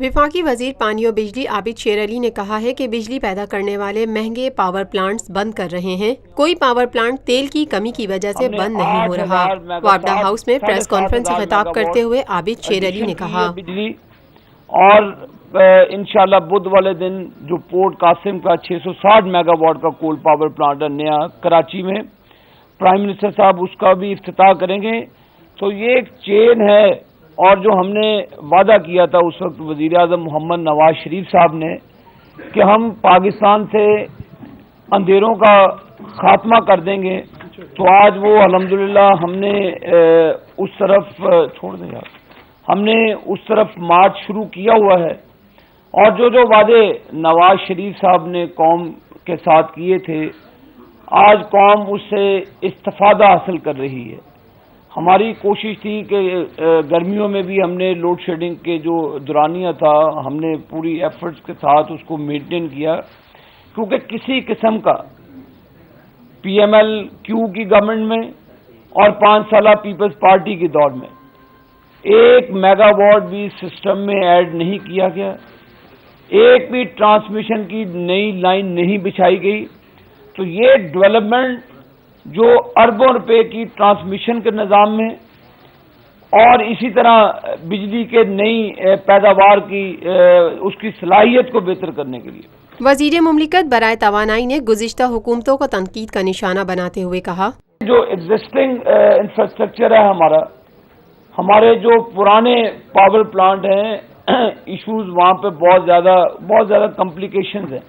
वफाकी वजीर पानी और बिजली आबिद शेर अली ने कहा है कि बिजली पैदा करने वाले महंगे पावर प्लांट्स बंद कर रहे हैं। कोई पावर प्लांट तेल की कमी की वजह से बंद नहीं हो रहा। वापडा हाउस में प्रेस कॉन्फ्रेंस से खिताब करते हुए आबिद शेर अली ने कहा, बिजली और इंशाल्लाह बुध वाले दिन जो पोर्ट कासिम का 660 मेगावाट का कोल पावर प्लांट है नया कराची में, प्राइम मिनिस्टर साहब उसका भी इफ्तिताह करेंगे। तो ये एक चेन है, और जो हमने वादा किया था उस वक्त वजीर आज़म मोहम्मद नवाज शरीफ साहब ने कि हम पाकिस्तान से अंधेरों का खात्मा कर देंगे, तो आज वो अल्हम्दुलिल्लाह हमने उस तरफ छोड़ दें यार, हमने उस तरफ मार्च शुरू किया हुआ है। और जो वादे नवाज शरीफ साहब ने कौम के साथ किए थे, आज कौम उससे इस्तिफादा हासिल कर रही है। हमारी कोशिश थी कि गर्मियों में भी हमने लोड शेडिंग के जो दुरानिया था, हमने पूरी एफर्ट्स के साथ उसको मेंटेन किया, क्योंकि किसी किस्म का पीएमएल क्यू की गवर्नमेंट में और 5 साल पीपल्स पार्टी के दौर में 1 मेगावाट भी सिस्टम में ऐड नहीं किया गया, एक भी ट्रांसमिशन की नई लाइन नहीं बिछाई गई। तो ये डेवलपमेंट जो अरबों रुपए की ट्रांसमिशन के निज़ाम में और इसी तरह बिजली के नई पैदावार की उसकी सलाहियत को बेहतर करने के लिए। वज़ीर मुमलिकत बराए तवानाई ने गुज़िश्ता हुकूमतों को तनकीद का निशाना बनाते हुए कहा, जो एग्जिस्टिंग इंफ्रास्ट्रक्चर है हमारे जो पुराने पावर प्लांट हैं, इश्यूज वहाँ पे बहुत ज़्यादा कॉम्प्लिकेशंस हैं।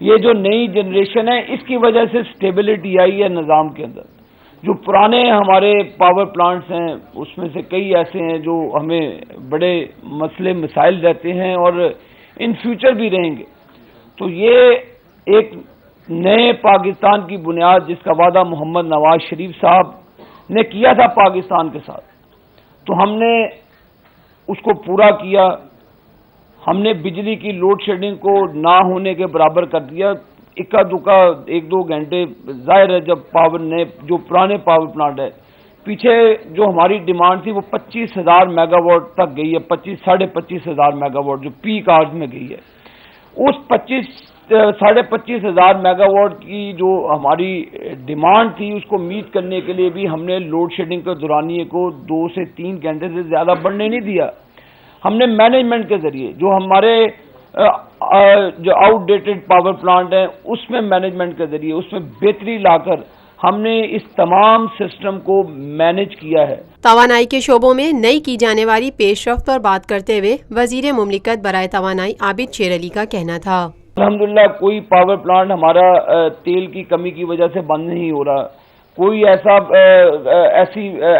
ये जो नई जनरेशन है इसकी वजह से स्टेबिलिटी आई है निज़ाम के अंदर। जो पुराने हमारे पावर प्लांट्स हैं उसमें से कई ऐसे हैं जो हमें बड़े मसले मसाइल रहते हैं और इन फ्यूचर भी रहेंगे। तो ये एक नए पाकिस्तान की बुनियाद जिसका वादा मोहम्मद नवाज शरीफ साहब ने किया था पाकिस्तान के साथ, तो हमने उसको पूरा किया। हमने बिजली की लोड शेडिंग को ना होने के बराबर कर दिया। इक्का दुक्का 1-2 घंटे जाहिर है जब पावर ने जो पुराने पावर प्लांट है, पीछे जो हमारी डिमांड थी वो 25,000 मेगावाट तक गई है, 25,000 मेगावाट जो पीक आवर्स में गई है। उस 25,000 मेगावाट की जो हमारी डिमांड थी उसको मीट करने के लिए भी हमने लोड शेडिंग के दौरानिए को 2 से 3 घंटे से ज्यादा बढ़ने नहीं दिया। हमने मैनेजमेंट के जरिए जो हमारे जो आउटडेटेड पावर प्लांट हैं उसमें मैनेजमेंट के जरिए उसमें बेहतरी लाकर हमने इस तमाम सिस्टम को मैनेज किया है। तवानाई के शोबों में नई की जाने वाली पेशरफ्त पर बात करते हुए वजीर मुमलिकत बराए तवानाई आबिद शेर अली का कहना था, अल्हम्दुलिल्लाह कोई पावर प्लांट हमारा तेल की कमी की वजह से बंद नहीं हो रहा। कोई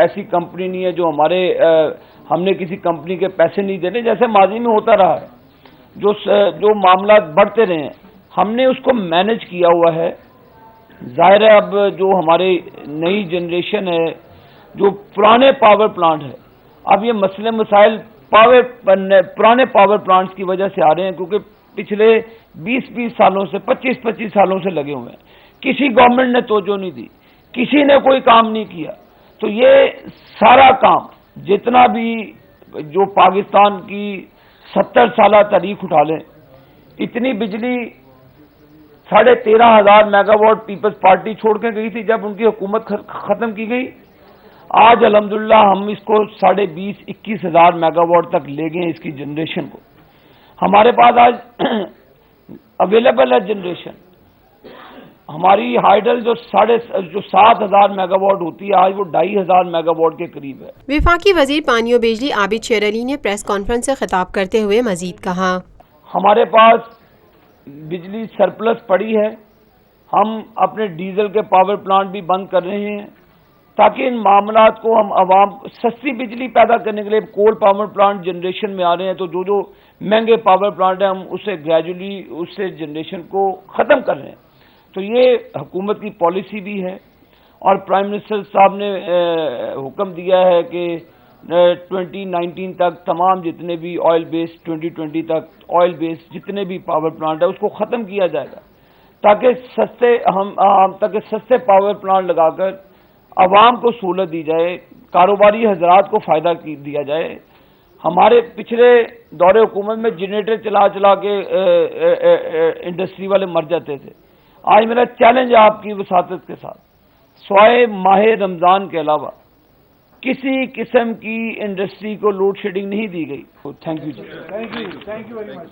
ऐसी कंपनी नहीं है जो हमने किसी कंपनी के पैसे नहीं देने, जैसे माजी में होता रहा है। जो मामला बढ़ते रहे हैं हमने उसको मैनेज किया हुआ है। जाहिर है अब जो हमारे नई जनरेशन है, जो पुराने पावर प्लांट है, अब ये मसले मसाइल पुराने पावर प्लांट्स की वजह से आ रहे हैं, क्योंकि पिछले 20-20 सालों से 25-25 सालों से लगे हुए हैं। किसी गवर्नमेंट ने तवज्जो नहीं दी, किसी ने कोई काम नहीं किया। तो ये सारा काम जितना भी जो पाकिस्तान की 70 साल तारीख उठा लें, इतनी बिजली 13,500 मेगावाट पीपल्स पार्टी छोड़ के गई थी जब उनकी हुकूमत खत्म की गई। आज अल्हम्दुलिल्लाह हम इसको 20,000-21,000 मेगावाट तक ले गए इसकी जनरेशन को। हमारे पास आज अवेलेबल है जनरेशन। हमारी हाइडल जो 7,000 मेगावाट होती है आज वो 2,500 मेगावाट के करीब है। वफाकी वजीर पानी और बिजली आबिद शेर अली ने प्रेस कॉन्फ्रेंस से खिताब करते हुए मजीद कहा, हमारे पास बिजली सरप्लस पड़ी है। हम अपने डीजल के पावर प्लांट भी बंद कर रहे हैं ताकि इन मामलात को हम आवाम सस्ती बिजली पैदा करने के लिए कोल पावर प्लांट जनरेशन में आ रहे हैं। तो जो महंगे पावर प्लांट है हम उससे ग्रेजुअली उससे जनरेशन को ख़त्म कर रहे हैं। तो ये हुकूमत की पॉलिसी भी है और प्राइम मिनिस्टर साहब ने हुक्म दिया है कि 2019 तक तमाम जितने भी ऑयल बेस्ड 2020 तक ऑयल बेस्ड जितने भी पावर प्लांट है उसको ख़त्म किया जाएगा, ताकि सस्ते पावर प्लांट लगाकर आवाम को सहूलत दी जाए, कारोबारी हजरात को फ़ायदा दिया जाए ہمارے پچھلے دور حکومت میں جنریٹر چلا کے انڈسٹری والے مر جاتے تھے. آج میرا چیلنج ہے آپ کی وساطت کے ساتھ، سوائے ماہ رمضان کے علاوہ کسی قسم کی انڈسٹری کو لوڈ شیڈنگ نہیں دی گئی. Thank you ji. Thank you very much.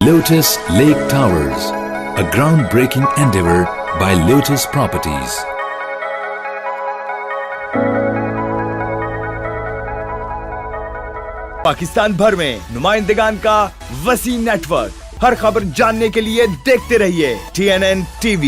Lotus Lake Towers, a groundbreaking endeavor by Lotus Properties. Pakistan بھر میں نمائندگان کا وسیع نیٹ ورک، ہر خبر جاننے کے لیے دیکھتے رہیے TNN TV.